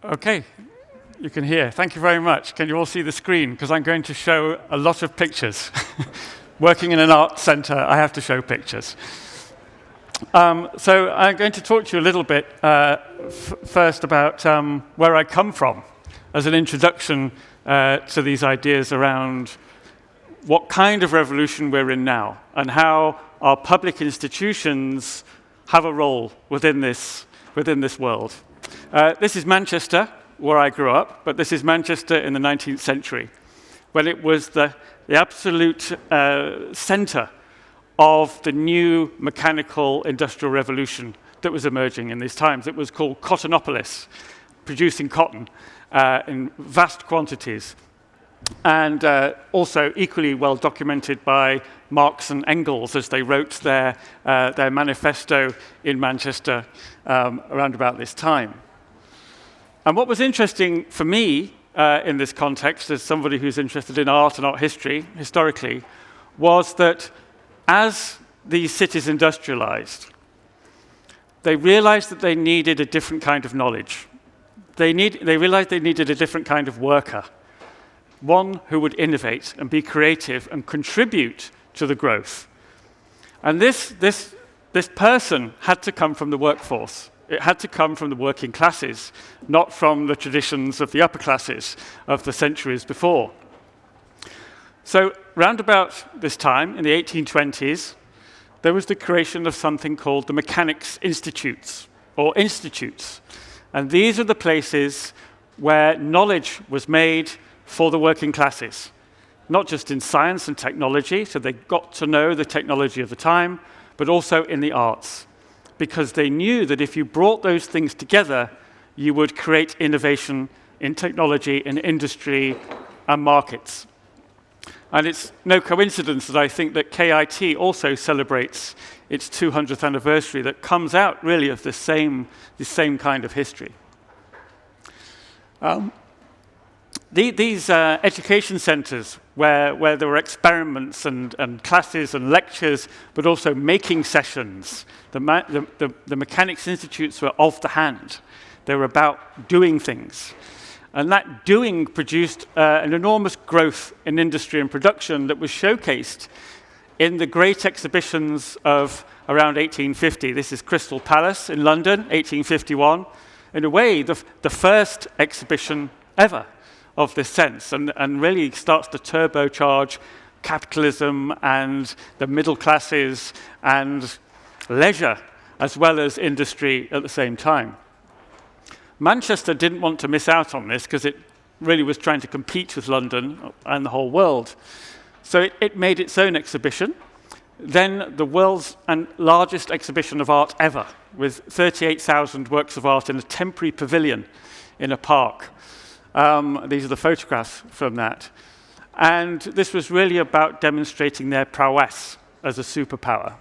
Okay, you can hear. Thank you very much. Can you all see the screen? Because I'm going to show a lot of pictures. Working in an art center, I have to show pictures. So I'm going to talk to you a little bit first about where I come from as an introduction to these ideas around what kind of revolution we're in now and how our public institutions have a role within this world. This is Manchester, where I grew up, but this is Manchester in the 19th century, when it was the absolute center of the new mechanical industrial revolution that was emerging in these times. It was called Cottonopolis, producing cotton in vast quantities, and also equally well documented by Marx and Engels as they wrote their manifesto in Manchester around about this time. And what was interesting for me in this context, as somebody who's interested in art and art history historically, was that as these cities industrialized, they realized that they needed a different kind of knowledge. They realized they needed a different kind of worker, one who would innovate and be creative and contribute to the growth. And this person had to come from the workforce. It had to come from the working classes, not from the traditions of the upper classes of the centuries before. So round about this time, in the 1820s, there was the creation of something called the Mechanics Institutes, or institutes. And these are the places where knowledge was made for the working classes, not just in science and technology, so they got to know the technology of the time, but also in the arts, because they knew that if you brought those things together, you would create innovation in technology, in industry, and markets. And it's no coincidence that I think that KIT also celebrates its 200th anniversary that comes out really of the same kind of history. These education centers where there were experiments and classes and lectures, but also making sessions, the Mechanics Institutes were of the hand. They were about doing things. And that doing produced an enormous growth in industry and production that was showcased in the great exhibitions of around 1850. This is Crystal Palace in London, 1851. In a way, the first exhibition ever of this sense, and really starts to turbocharge capitalism and the middle classes and leisure, as well as industry at the same time. Manchester didn't want to miss out on this because it really was trying to compete with London and the whole world. So it made its own exhibition, then the world's largest exhibition of art ever, with 38,000 works of art in a temporary pavilion in a park. These are the photographs from that. And this was really about demonstrating their prowess as a superpower.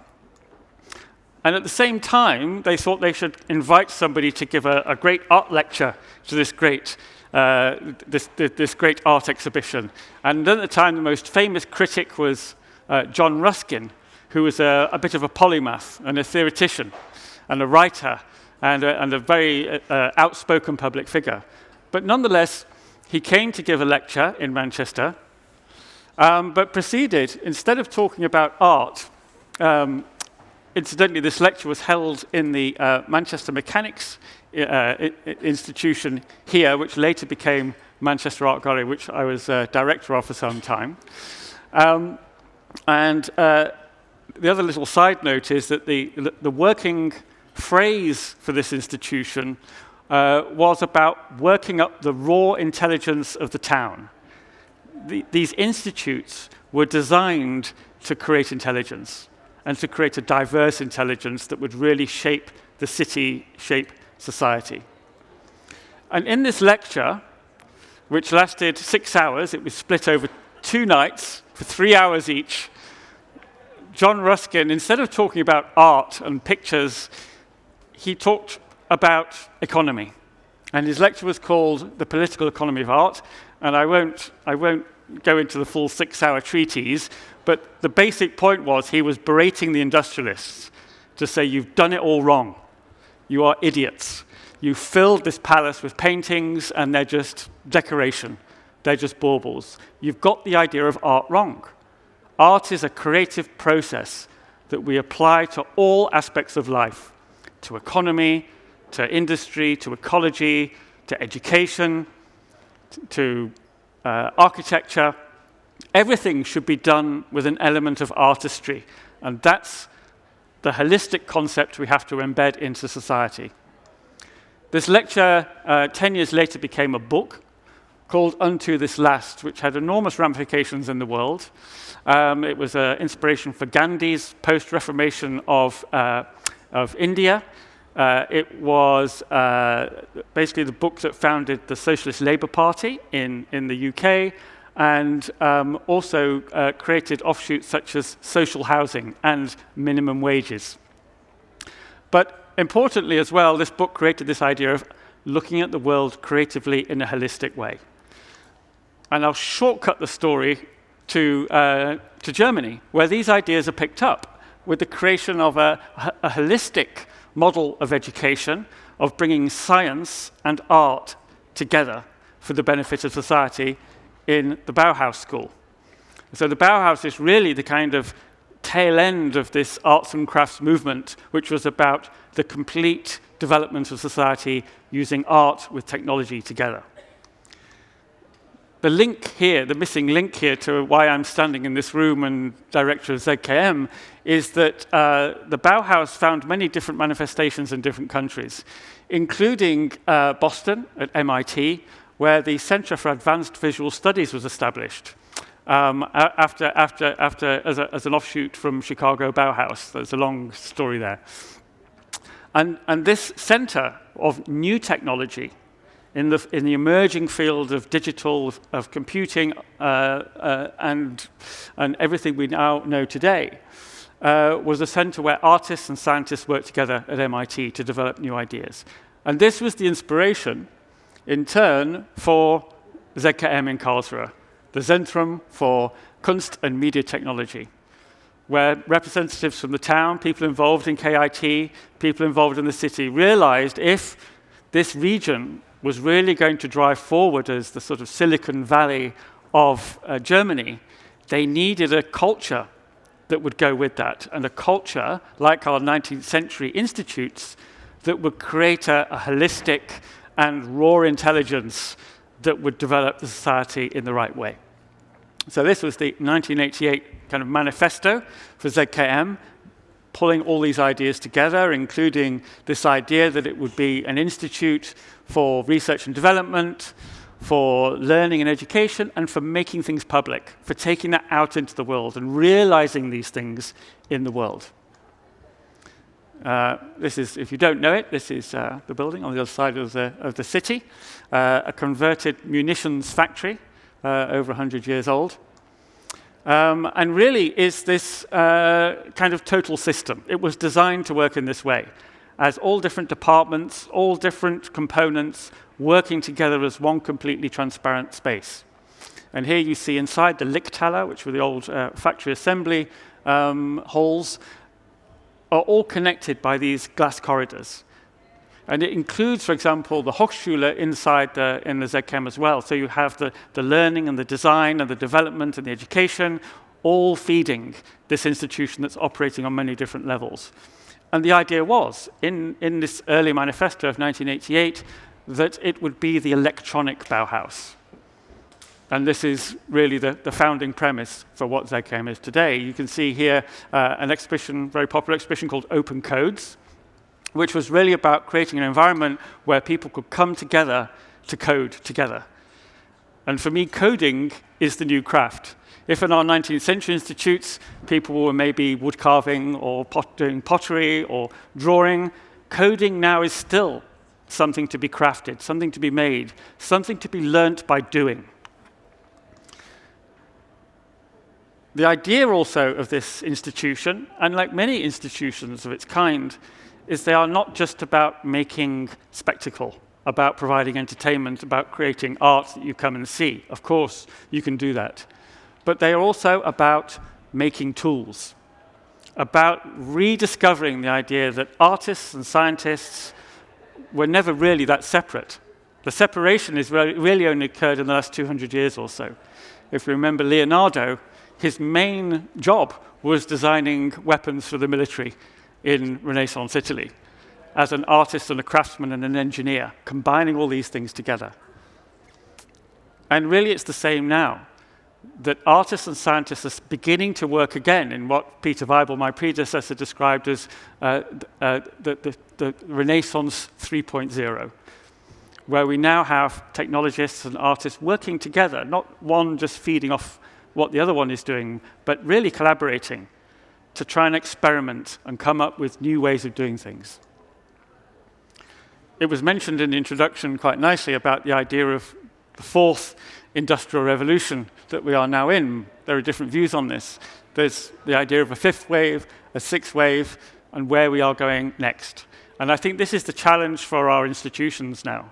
And at the same time, they thought they should invite somebody to give a great art lecture to this great art exhibition. And at the time, the most famous critic was John Ruskin, who was a bit of a polymath and a theoretician and a writer and a very outspoken public figure. But nonetheless, he came to give a lecture in Manchester, but proceeded, instead of talking about art, incidentally, this lecture was held in the Manchester Mechanics Institution here, which later became Manchester Art Gallery, which I was director of for some time. And the other little side note is that the working phrase for this institution was about working up the raw intelligence of the town. These institutes were designed to create intelligence and to create a diverse intelligence that would really shape the city, shape society. And in this lecture, which lasted 6 hours, it was split over 2 nights for 3 hours each, John Ruskin, instead of talking about art and pictures, he talked about economy. And his lecture was called The Political Economy of Art, and I won't go into the full 6-hour treatise, but the basic point was he was berating the industrialists to say, you've done it all wrong. You are idiots. You filled this palace with paintings, and they're just decoration. They're just baubles. You've got the idea of art wrong. Art is a creative process that we apply to all aspects of life, to economy, to industry, to ecology, to education, to architecture. Everything should be done with an element of artistry, and that's the holistic concept we have to embed into society. This lecture, 10 years later, became a book called Unto This Last, which had enormous ramifications in the world. It was an inspiration for Gandhi's post-Reformation of India. It was basically the book that founded the Socialist Labour Party in the UK, and also created offshoots such as social housing and minimum wages. But importantly as well, this book created this idea of looking at the world creatively in a holistic way. And I'll shortcut the story to Germany, where these ideas are picked up with the creation of a holistic model of education, of bringing science and art together for the benefit of society in the Bauhaus school. So the Bauhaus is really the kind of tail end of this arts and crafts movement, which was about the complete development of society using art with technology together. The link here, the missing link here to why I'm standing in this room and director of ZKM, is that the Bauhaus found many different manifestations in different countries, including Boston at MIT, where the Center for Advanced Visual Studies was established as an offshoot from Chicago Bauhaus. There's a long story there. And this center of new technology in the emerging field of digital, of computing, and everything we now know today, was a center where artists and scientists worked together at MIT to develop new ideas. And this was the inspiration, in turn, for ZKM in Karlsruher, the Zentrum for Kunst and Media Technology, where representatives from the town, people involved in KIT, people involved in the city, realized if this region was really going to drive forward as the sort of Silicon Valley of Germany, they needed a culture that would go with that, and a culture, like our 19th century institutes, that would create a holistic and raw intelligence that would develop the society in the right way. So this was the 1988 kind of manifesto for ZKM, pulling all these ideas together, including this idea that it would be an institute for research and development, for learning and education, and for making things public, for taking that out into the world and realizing these things in the world. This is, if you don't know it, this is the building on the other side of the city, a converted munitions factory, over 100 years old. And really is this kind of total system. It was designed to work in this way, as all different departments, all different components working together as one completely transparent space. And here you see inside the Lichthalle, which were the old factory assembly halls, are all connected by these glass corridors. And it includes, for example, the Hochschule inside in the ZKM as well. So you have the learning and the design and the development and the education all feeding this institution that's operating on many different levels. And the idea was, in this early manifesto of 1988, that it would be the electronic Bauhaus. And this is really the founding premise for what ZKM is today. You can see here an exhibition, very popular exhibition called Open Codes, which was really about creating an environment where people could come together to code together. And for me, coding is the new craft. If in our 19th century institutes, people were maybe wood carving or doing pottery or drawing, coding now is still something to be crafted, something to be made, something to be learnt by doing. The idea also of this institution, and like many institutions of its kind, is they are not just about making spectacle, about providing entertainment, about creating art that you come and see. Of course, you can do that. But they are also about making tools, about rediscovering the idea that artists and scientists were never really that separate. The separation is really only occurred in the last 200 years or so. If you remember Leonardo, his main job was designing weapons for the military in Renaissance Italy as an artist and a craftsman and an engineer, combining all these things together. And really it's the same now, that artists and scientists are beginning to work again in what Peter Weibel, my predecessor, described as the Renaissance 3.0, where we now have technologists and artists working together, not one just feeding off what the other one is doing, but really collaborating to try and experiment and come up with new ways of doing things. It was mentioned in the introduction quite nicely about the idea of the fourth industrial revolution that we are now in. There are different views on this. There's the idea of a fifth wave, a sixth wave, and where we are going next. And I think this is the challenge for our institutions now,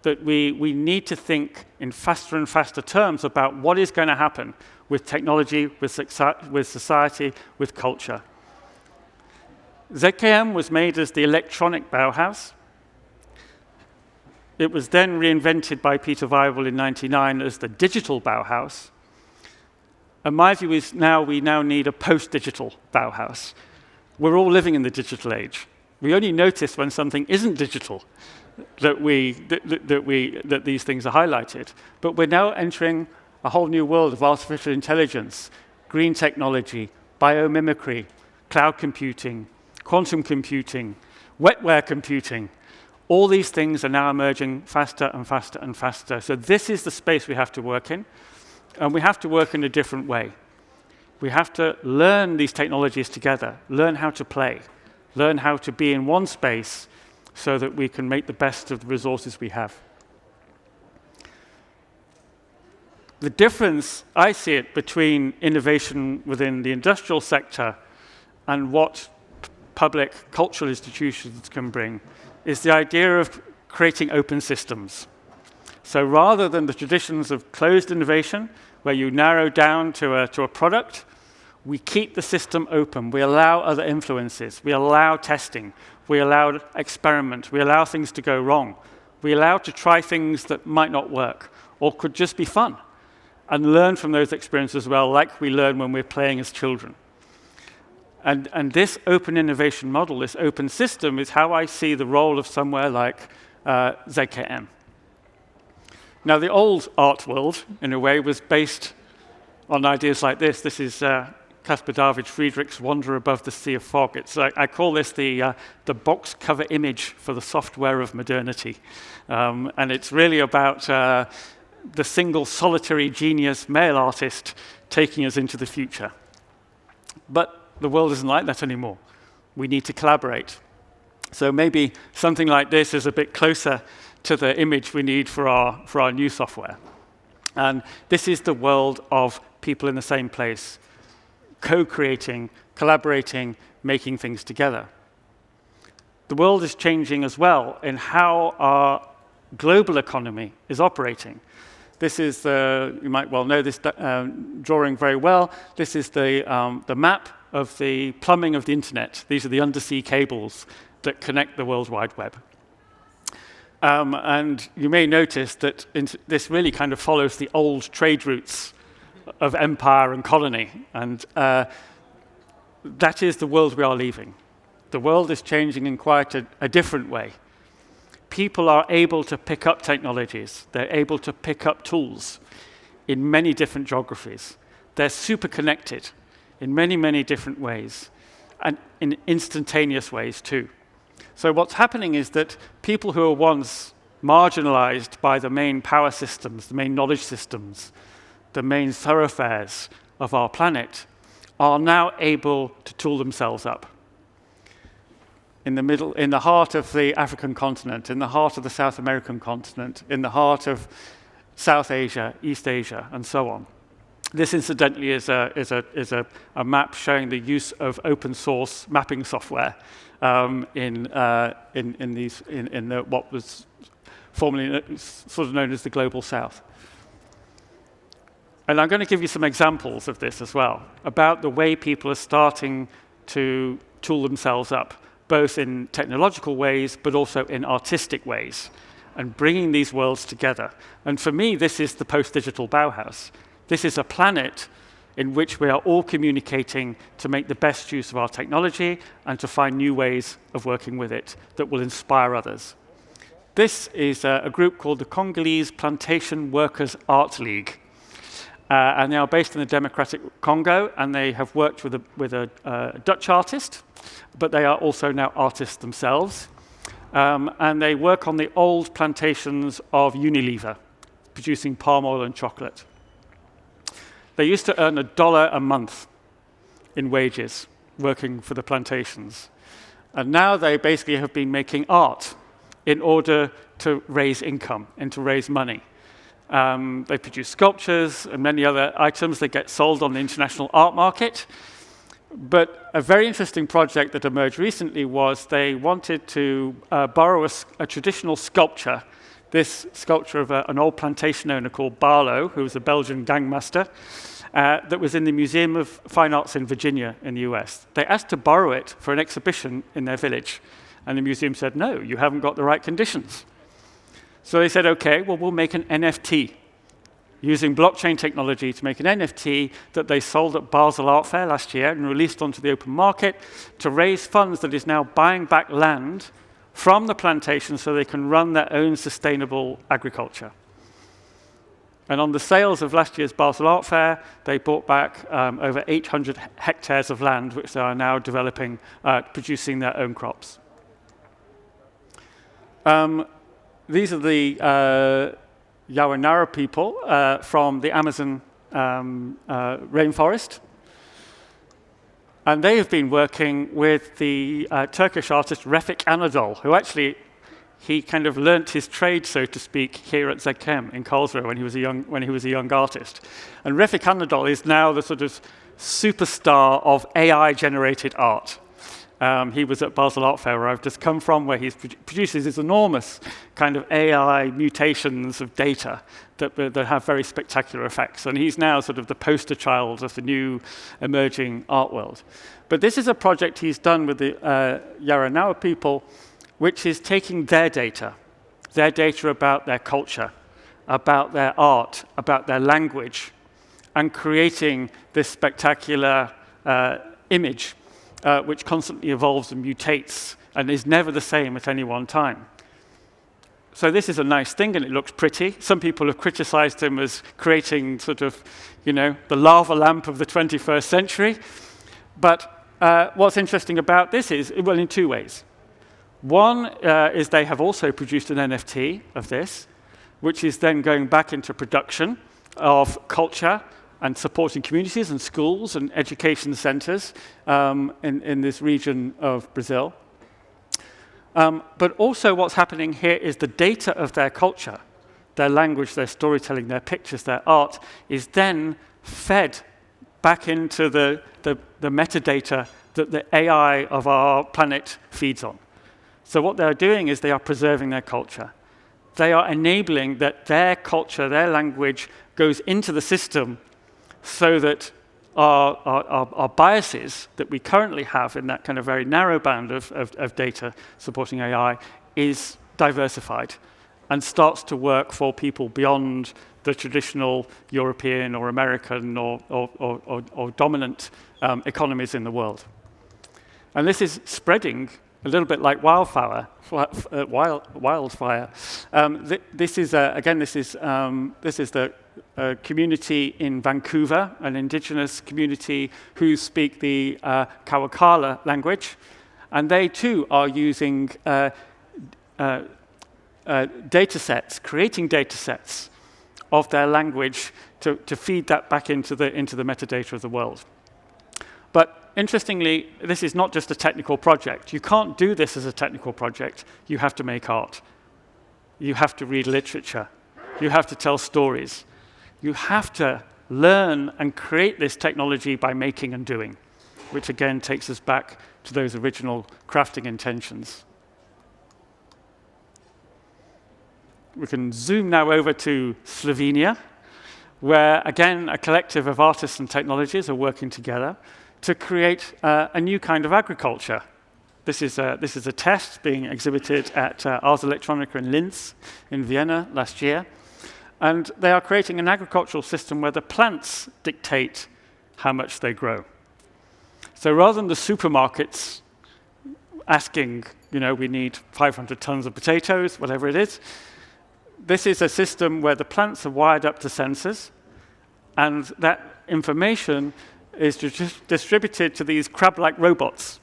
that we need to think in faster and faster terms about what is going to happen with technology, with society, with culture. ZKM was made as the electronic Bauhaus. It was then reinvented by Peter Weibel in '99 as the digital Bauhaus. And my view is we now need a post-digital Bauhaus. We're all living in the digital age. We only notice when something isn't digital that these things are highlighted. But we're now entering a whole new world of artificial intelligence, green technology, biomimicry, cloud computing, quantum computing, wetware computing. All these things are now emerging faster and faster and faster. So this is the space we have to work in, and we have to work in a different way. We have to learn these technologies together, learn how to play, learn how to be in one space so that we can make the best of the resources we have. The difference, I see it, between innovation within the industrial sector and what public cultural institutions can bring is the idea of creating open systems. So rather than the traditions of closed innovation, where you narrow down to a product, we keep the system open. We allow other influences. We allow testing. We allow experiment. We allow things to go wrong. We allow to try things that might not work or could just be fun and learn from those experiences as well, like we learn when we're playing as children. And this open innovation model, this open system, is how I see the role of somewhere like ZKM. Now, the old art world, in a way, was based on ideas like this. This is Caspar David Friedrich's Wander Above the Sea of Fog. I call this the box cover image for the software of modernity. And it's really about the single solitary genius male artist taking us into the future. But the world isn't like that anymore. We need to collaborate. So maybe something like this is a bit closer to the image we need for our new software. And this is the world of people in the same place, co-creating, collaborating, making things together. The world is changing as well in how our global economy is operating. This is you might well know this drawing very well. This is the map of the plumbing of the internet. These are the undersea cables that connect the World Wide Web. And you may notice that this really kind of follows the old trade routes of empire and colony. And that is the world we are leaving. The world is changing in quite a different way. People are able to pick up technologies. They're able to pick up tools in many different geographies. They're super connected in many, many different ways, and in instantaneous ways too. So what's happening is that people who were once marginalized by the main power systems, the main knowledge systems, the main thoroughfares of our planet, are now able to tool themselves up. In the heart of the African continent, in the heart of the South American continent, in the heart of South Asia, East Asia, and so on. This, incidentally, is a map showing the use of open source mapping software in what was formerly sort of known as the Global South. And I'm going to give you some examples of this as well, about the way people are starting to tool themselves up both in technological ways, but also in artistic ways, and bringing these worlds together. And for me, this is the post-digital Bauhaus. This is a planet in which we are all communicating to make the best use of our technology and to find new ways of working with it that will inspire others. This is a group called the Congolese Plantation Workers Art League. And they are based in the Democratic Congo, and they have worked with a Dutch artist, but they are also now artists themselves. And they work on the old plantations of Unilever, producing palm oil and chocolate. They used to earn $1 a month in wages working for the plantations. And now they basically have been making art in order to raise income and to raise money. They produce sculptures and many other items that get sold on the international art market. But a very interesting project that emerged recently was they wanted to borrow a traditional sculpture, this sculpture of an old plantation owner called Barlow, who was a Belgian gangmaster, that was in the Museum of Fine Arts in Virginia in the US. They asked to borrow it for an exhibition in their village. And the museum said, no, you haven't got the right conditions. So they said, okay, well, we'll make an NFT, using blockchain technology to make an NFT that they sold at Basel Art Fair last year and released onto the open market to raise funds that is now buying back land from the plantation so they can run their own sustainable agriculture. And on the sales of last year's Basel Art Fair, they bought back over 800 hectares of land, which they are now developing, producing their own crops. These are the Yawanara people from the Amazon rainforest. And they have been working with the Turkish artist Refik Anadol, who actually, he kind of learnt his trade, so to speak, here at ZKM in Karlsruher when he was a young artist. And Refik Anadol is now the sort of superstar of AI-generated art. He was at Basel Art Fair, where I've just come from, where he produces these enormous kind of AI mutations of data that have very spectacular effects. And he's now sort of the poster child of the new emerging art world. But this is a project he's done with the Yaranawa people, which is taking their data about their culture, about their art, about their language, and creating this spectacular image which constantly evolves and mutates and is never the same at any one time. So this is a nice thing, and it looks pretty. Some people have criticized him as creating sort of, the lava lamp of the 21st century. But what's interesting about this is, well, in two ways. One is they have also produced an NFT of this, which is then going back into production of culture and supporting communities and schools and education centers in this region of Brazil. But also what's happening here is the data of their culture, their language, their storytelling, their pictures, their art, is then fed back into the metadata that the AI of our planet feeds on. So what they're doing is they are preserving their culture. They are enabling that their culture, their language, goes into the system so that our biases that we currently have in that kind of very narrow band of data supporting AI is diversified and starts to work for people beyond the traditional European or American or dominant economies in the world. And this is spreading a little bit like wildfire. This is the community in Vancouver, an indigenous community who speak the Kawakala language, and they too are using data sets, creating data sets of their language to feed that back into the metadata of the world. But interestingly, this is not just a technical project. You can't do this as a technical project. You have to make art. You have to read literature. You have to tell stories. You have to learn and create this technology by making and doing, which again takes us back to those original crafting intentions. We can zoom now over to Slovenia, where, again, a collective of artists and technologies are working together to create a new kind of agriculture. This is a test being exhibited at Ars Electronica in Linz in Vienna last year. And they are creating an agricultural system where the plants dictate how much they grow. So rather than the supermarkets asking, we need 500 tons of potatoes, whatever it is, this is a system where the plants are wired up to sensors, and that information is distributed to these crab-like robots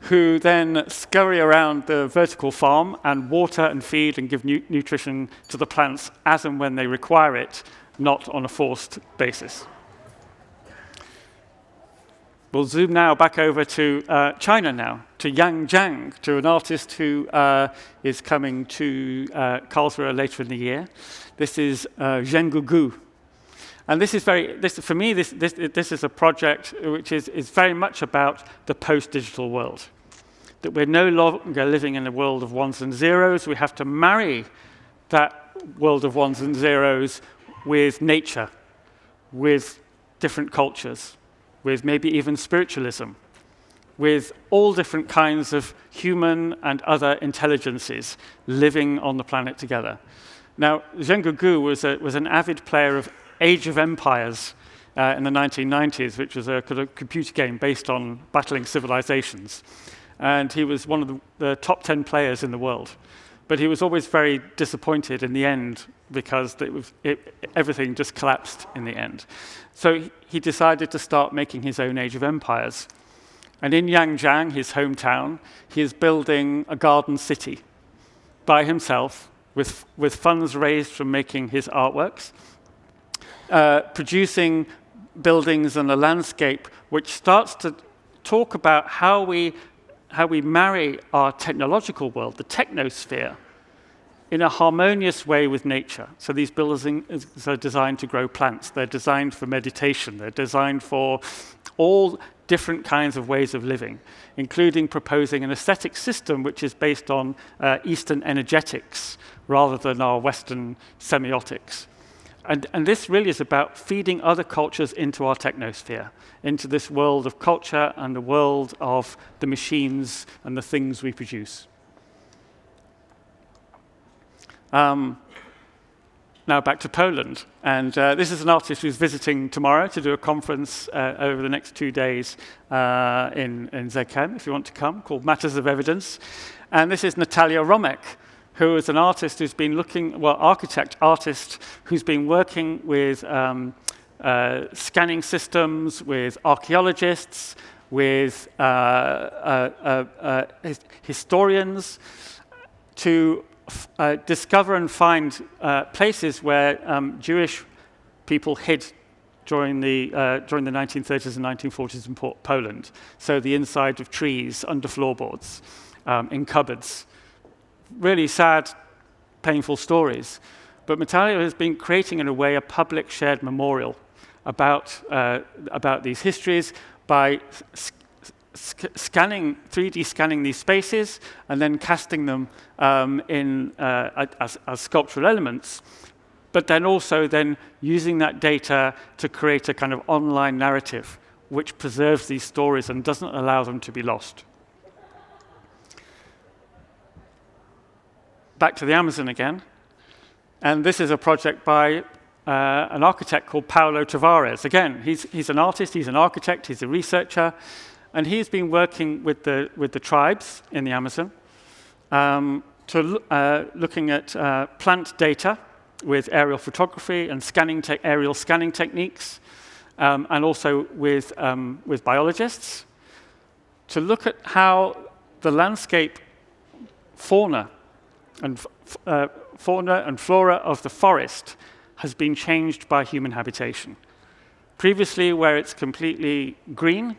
who then scurry around the vertical farm and water and feed and give nutrition to the plants as and when they require it, not on a forced basis. We'll zoom now back over to China now, to Yang Jiang, to an artist who is coming to Karlsruher later in the year. This is Zheng Gugu. And this is for me, this is a project which is very much about the post-digital world. That we're no longer living in a world of ones and zeros. We have to marry that world of ones and zeros with nature, with different cultures, with maybe even spiritualism, with all different kinds of human and other intelligences living on the planet together. Now, Zheng Gugu was an avid player of Age of Empires in the 1990s, which was a computer game based on battling civilizations. And he was one of the top 10 players in the world. But he was always very disappointed in the end because everything just collapsed in the end. So he decided to start making his own Age of Empires. And in Yangjiang, his hometown, he is building a garden city by himself with funds raised from making his artworks, producing buildings and a landscape which starts to talk about how we marry our technological world, the technosphere, in a harmonious way with nature. So these buildings are designed to grow plants. They're designed for meditation. They're designed for all different kinds of ways of living, including proposing an aesthetic system which is based on Eastern energetics rather than our Western semiotics. And this really is about feeding other cultures into our technosphere, into this world of culture and the world of the machines and the things we produce. Now back to Poland. And this is an artist who's visiting tomorrow to do a conference over the next 2 days in Zechem, if you want to come, called Matters of Evidence. And this is Natalia Romek, who is an artist who's been artist, who's been working with scanning systems, with archaeologists, with historians, to discover and find places where Jewish people hid during the 1930s and 1940s in Poland. So the inside of trees, under floorboards, in cupboards. Really sad, painful stories. But Natalia has been creating, in a way, a public shared memorial about these histories by 3D scanning these spaces and then casting them as sculptural elements, but then also using that data to create a kind of online narrative which preserves these stories and doesn't allow them to be lost. Back to the Amazon again. And this is a project by an architect called Paulo Tavares. Again, he's an artist, he's an architect, he's a researcher, and he's been working with the tribes in the Amazon looking at plant data with aerial photography and aerial scanning techniques, and also with biologists, to look at how the landscape fauna and flora of the forest has been changed by human habitation. Previously, where it's completely green,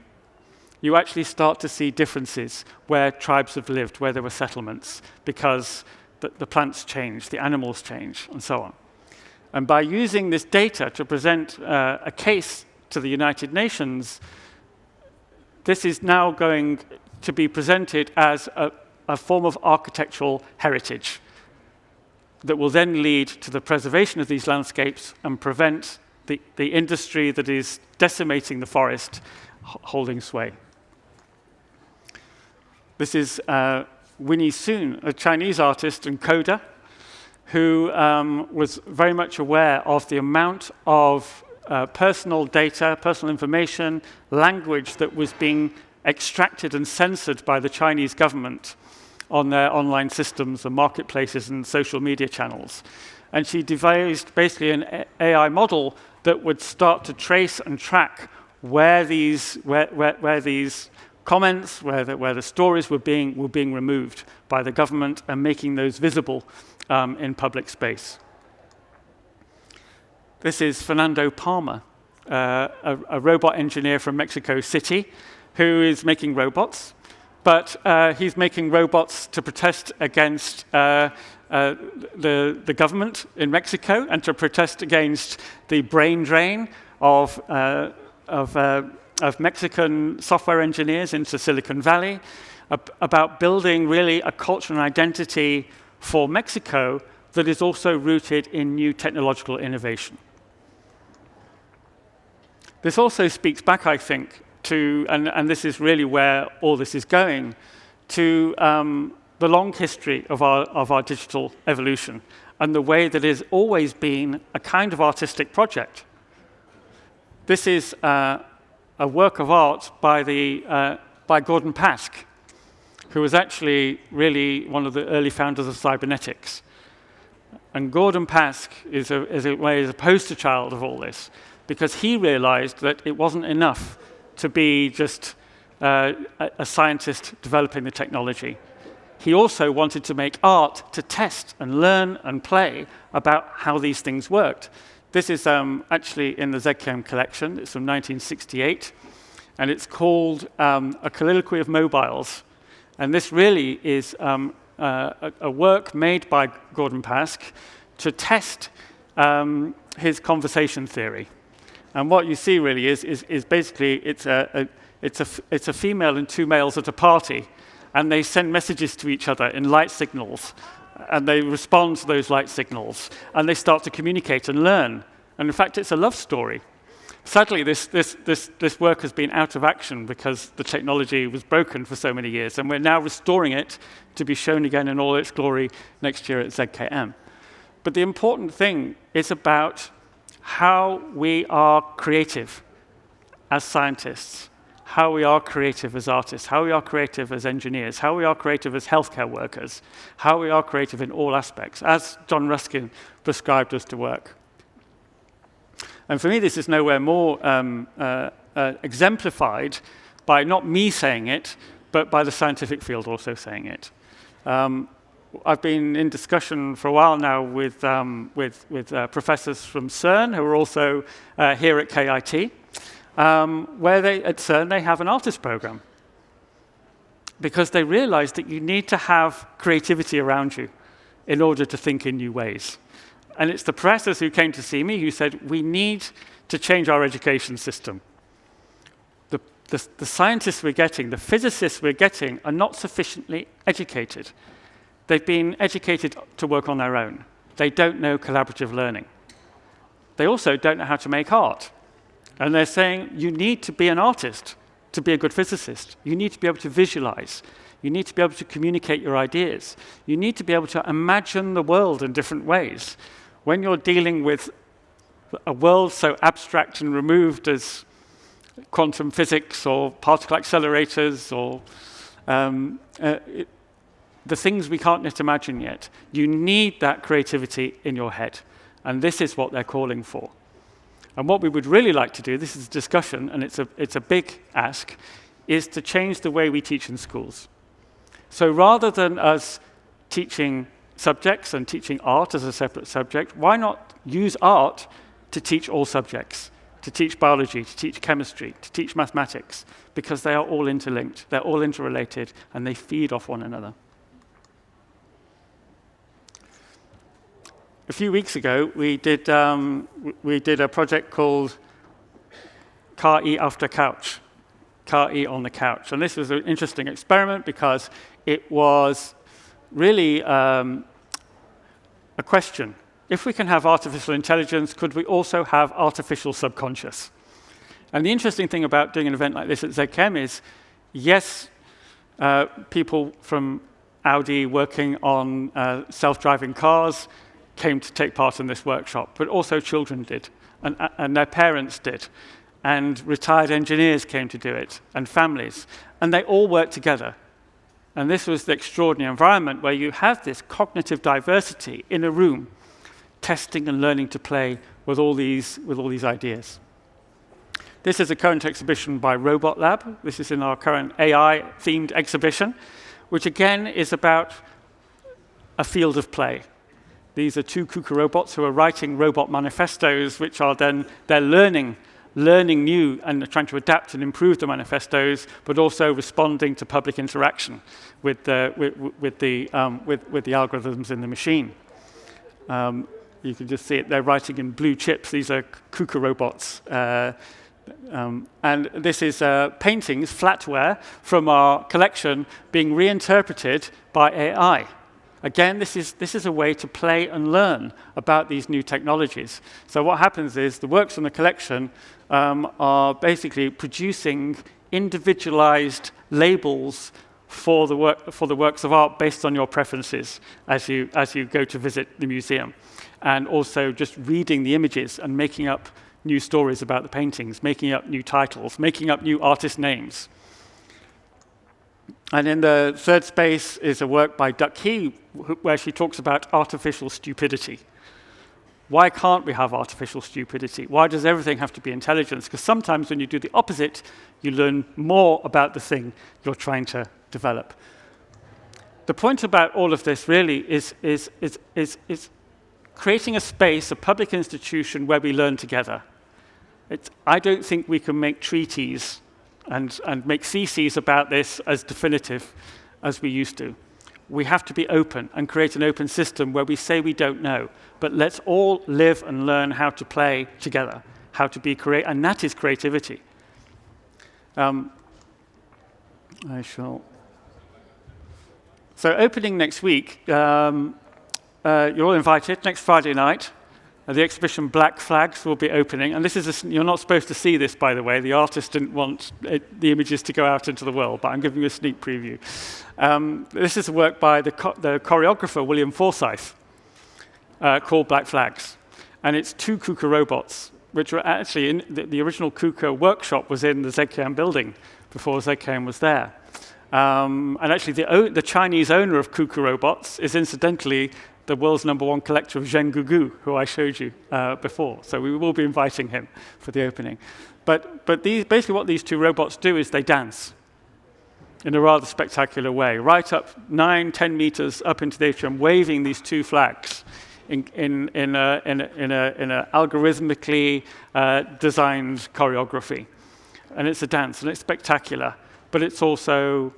you actually start to see differences where tribes have lived, where there were settlements, because the plants change, the animals change, and so on. And by using this data to present a case to the United Nations, this is now going to be presented as a form of architectural heritage that will then lead to the preservation of these landscapes and prevent the industry that is decimating the forest holding sway. This is Winnie Soon, a Chinese artist and coder who was very much aware of the amount of personal data, personal information, language that was being extracted and censored by the Chinese government on their online systems and marketplaces and social media channels. And she devised basically an AI model that would start to trace and track where these comments, where the stories were being removed by the government and making those visible in public space. This is Fernando Palma, a robot engineer from Mexico City who is making robots, but he's making robots to protest against the government in Mexico and to protest against the brain drain of Mexican software engineers into Silicon Valley, about building really a culture and identity for Mexico that is also rooted in new technological innovation. This also speaks back, I think, to, and this is really where all this is going, to the long history of our digital evolution and the way that it has always been a kind of artistic project. This is a work of art by Gordon Pask, who was actually really one of the early founders of cybernetics. And Gordon Pask is a poster child of all this, because he realized that it wasn't enough to be just a scientist developing the technology. He also wanted to make art to test and learn and play about how these things worked. This is actually in the ZKM collection. It's from 1968, and it's called A Colloquy of Mobiles. And this really is a work made by Gordon Pask to test his conversation theory. And what you see really is basically it's a female and two males at a party, and they send messages to each other in light signals, and they respond to those light signals, and they start to communicate and learn. And in fact, it's a love story. Sadly, this work has been out of action because the technology was broken for so many years, and we're now restoring it to be shown again in all its glory next year at ZKM. But the important thing is about how we are creative as scientists, how we are creative as artists, how we are creative as engineers, how we are creative as healthcare workers, how we are creative in all aspects, as John Ruskin prescribed us to work. And for me, this is nowhere more exemplified by not me saying it, but by the scientific field also saying it. I've been in discussion for a while now with professors from CERN, who are also here at KIT, where at CERN they have an artist program, because they realize that you need to have creativity around you in order to think in new ways. And it's the professors who came to see me who said, we need to change our education system. The scientists we're getting, the physicists we're getting, are not sufficiently educated. They've been educated to work on their own. They don't know collaborative learning. They also don't know how to make art. And they're saying, you need to be an artist to be a good physicist. You need to be able to visualize. You need to be able to communicate your ideas. You need to be able to imagine the world in different ways. When you're dealing with a world so abstract and removed as quantum physics or particle accelerators or the things we can't yet imagine yet, you need that creativity in your head. And this is what they're calling for. And what we would really like to do, this is a discussion, and it's a big ask, is to change the way we teach in schools. So rather than us teaching subjects and teaching art as a separate subject, why not use art to teach all subjects, to teach biology, to teach chemistry, to teach mathematics, because they are all interlinked, they're all interrelated, and they feed off one another. A few weeks ago, we did a project called KI auf der Couch, KI on the couch. And this was an interesting experiment because it was really a question. If we can have artificial intelligence, could we also have artificial subconscious? And the interesting thing about doing an event like this at ZKM is, yes, People from Audi working on self-driving cars came to take part in this workshop, but also children did, and their parents did, and retired engineers came to do it, and families, and they all worked together. And this was the extraordinary environment where you have this cognitive diversity in a room, testing and learning to play with all these ideas. This is a current exhibition by Robot Lab. This is in our current AI-themed exhibition, which again is about a field of play. These are two KUKA robots who are writing robot manifestos, which are then they're learning new and trying to adapt and improve the manifestos, but also responding to public interaction with the algorithms in the machine. You can just see it. They're writing in blue chips. These are KUKA robots. And this is paintings, flatware, from our collection being reinterpreted by AI. Again, this is a way to play and learn about these new technologies. So what happens is the works in the collection are basically producing individualized labels for the works of art based on your preferences as you go to visit the museum, and also just reading the images and making up new stories about the paintings, making up new titles, making up new artist names. And in the third space is a work by Duck He, where she talks about artificial stupidity. Why can't we have artificial stupidity? Why does everything have to be intelligence? Because sometimes when you do the opposite, you learn more about the thing you're trying to develop. The point about all of this really is creating a space, a public institution where we learn together. I don't think we can make treaties and make theses about this as definitive as we used to. We have to be open and create an open system where we say we don't know, but let's all live and learn how to play together, how to be creative, and that is creativity. So opening next week, you're all invited, next Friday night. The exhibition Black Flags will be opening, and this is you're not supposed to see this, by the way. The artist didn't want the images to go out into the world, but I'm giving you a sneak preview. This is a work by the choreographer William Forsythe called Black Flags, and it's two KUKA robots, which were actually in the original KUKA workshop was in the ZKM building before ZKM was there. And actually, the Chinese owner of KUKA robots is incidentally the world's #1 collector of Zheng Gugu, who I showed you before. So we will be inviting him for the opening. But basically what these two robots do is they dance in a rather spectacular way, right up 9-10 meters up into the atrium, waving these two flags in a algorithmically designed choreography. And it's a dance, and it's spectacular, but it's also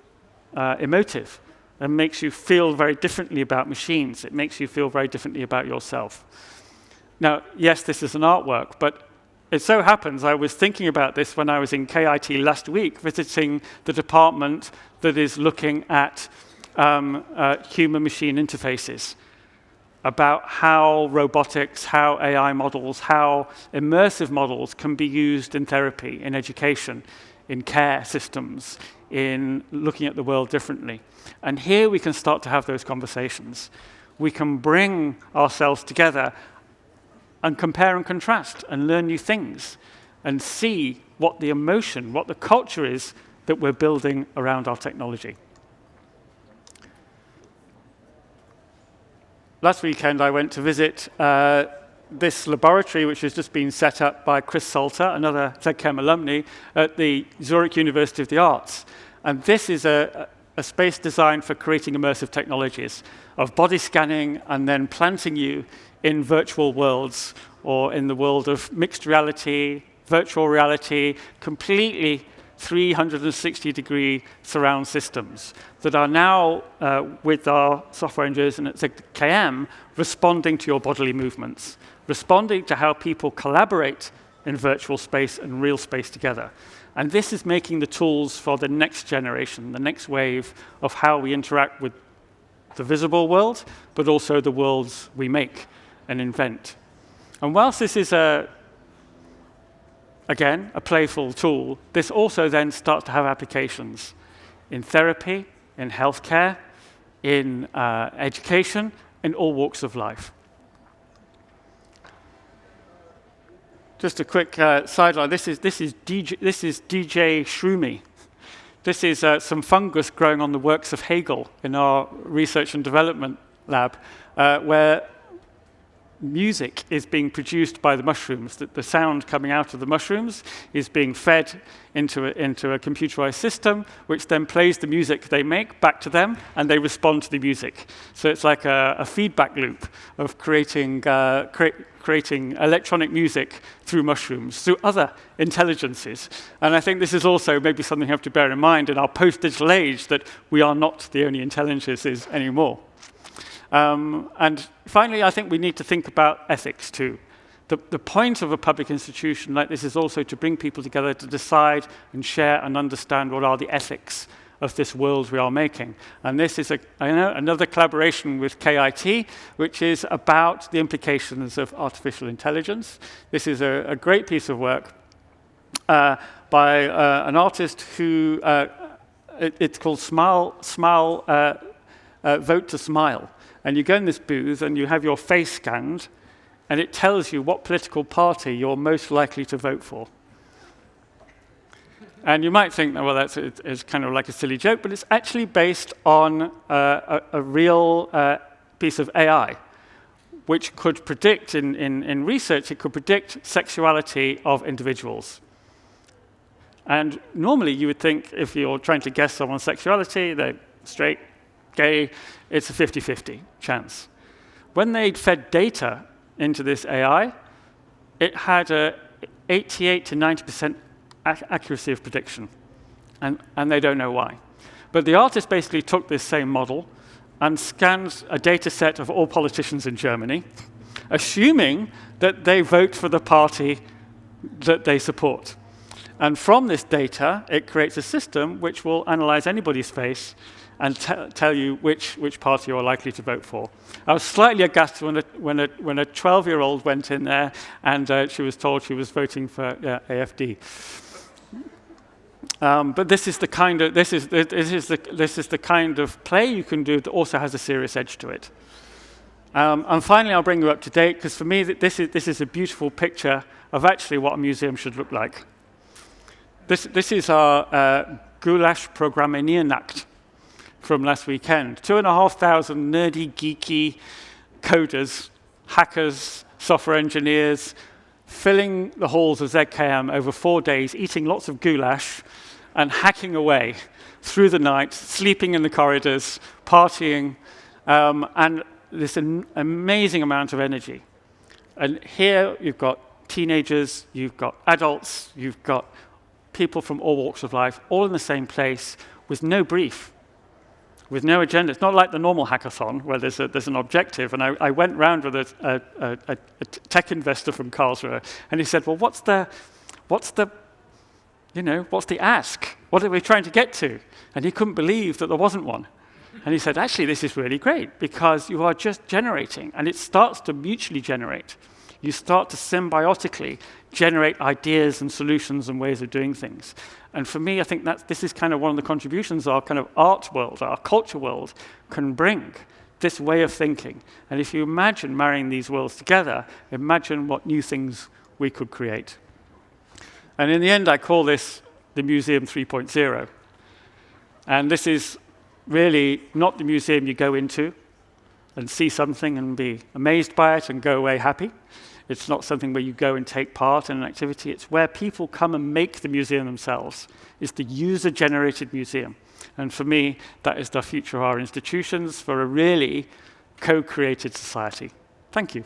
emotive. And makes you feel very differently about machines. It makes you feel very differently about yourself. Now, yes, this is an artwork, but it so happens I was thinking about this when I was in KIT last week, visiting the department that is looking at human-machine interfaces, about how robotics, how AI models, how immersive models can be used in therapy, in education, in care systems, in looking at the world differently. And here we can start to have those conversations. We can bring ourselves together and compare and contrast and learn new things and see what the emotion, what the culture is that we're building around our technology. Last weekend, I went to visit this laboratory, which has just been set up by Chris Salter, another ZKM alumni, at the Zurich University of the Arts. And this is a space designed for creating immersive technologies of body scanning and then planting you in virtual worlds or in the world of mixed reality, virtual reality, completely 360-degree surround systems that are now, with our software engineers and at ZKM, responding to your bodily movements, responding to how people collaborate in virtual space and real space together. And this is making the tools for the next generation, the next wave of how we interact with the visible world, but also the worlds we make and invent. And whilst this is again, a playful tool, this also then starts to have applications in therapy, in healthcare, in education, in all walks of life. Just a quick sideline. This is DJ Shroomy. This is some fungus growing on the works of Hegel in our research and development lab, where music is being produced by the mushrooms. The sound coming out of the mushrooms is being fed into a computerized system, which then plays the music they make back to them, and they respond to the music. So it's like a feedback loop of creating electronic music through mushrooms, through other intelligences. And I think this is also maybe something you have to bear in mind in our post-digital age, that we are not the only intelligences anymore. And finally, I think we need to think about ethics too. The point of a public institution like this is also to bring people together to decide and share and understand what are the ethics of this world we are making. And this is another collaboration with KIT, which is about the implications of artificial intelligence. This is a great piece of work by an artist who, it's called Vote to Smile. And you go in this booth and you have your face scanned, and it tells you what political party you're most likely to vote for. And you might think, well, it's kind of like a silly joke, but it's actually based on a real piece of AI, which could predict, in research, it could predict sexuality of individuals. And normally you would think if you're trying to guess someone's sexuality, they're straight, gay, it's a 50-50 chance. When they fed data into this AI, it had a 88 to 90% accuracy of prediction, and they don't know why. But the artist basically took this same model and scanned a data set of all politicians in Germany, assuming that they vote for the party that they support. And from this data, it creates a system which will analyze anybody's face and tell you which party you're likely to vote for. I was slightly aghast when a 12-year-old went in there and she was told she was voting for AFD. But this is the kind of play you can do that also has a serious edge to it. And finally, I'll bring you up to date, because for me, this is a beautiful picture of actually what a museum should look like. This is our Goulash Programmiernacht from last weekend. 2,500 nerdy, geeky coders, hackers, software engineers, filling the halls of ZKM over 4 days, eating lots of goulash and hacking away through the night, sleeping in the corridors, partying, and this amazing amount of energy. And here you've got teenagers, you've got adults, you've got people from all walks of life, all in the same place with no brief, with no agenda. It's not like the normal hackathon where there's an objective. And I went round with a tech investor from Karlsruher, and he said, well, what's the ask? What are we trying to get to? And he couldn't believe that there wasn't one. And he said, actually, this is really great, because you are just generating, and it starts to mutually generate. You start to symbiotically generate ideas and solutions and ways of doing things. And for me, I think this is kind of one of the contributions our kind of art world, our culture world, can bring, this way of thinking. And if you imagine marrying these worlds together, imagine what new things we could create. And in the end, I call this the Museum 3.0. And this is really not the museum you go into and see something and be amazed by it and go away happy. It's not something where you go and take part in an activity. It's where people come and make the museum themselves. It's the user-generated museum. And for me, that is the future of our institutions for a really co-created society. Thank you.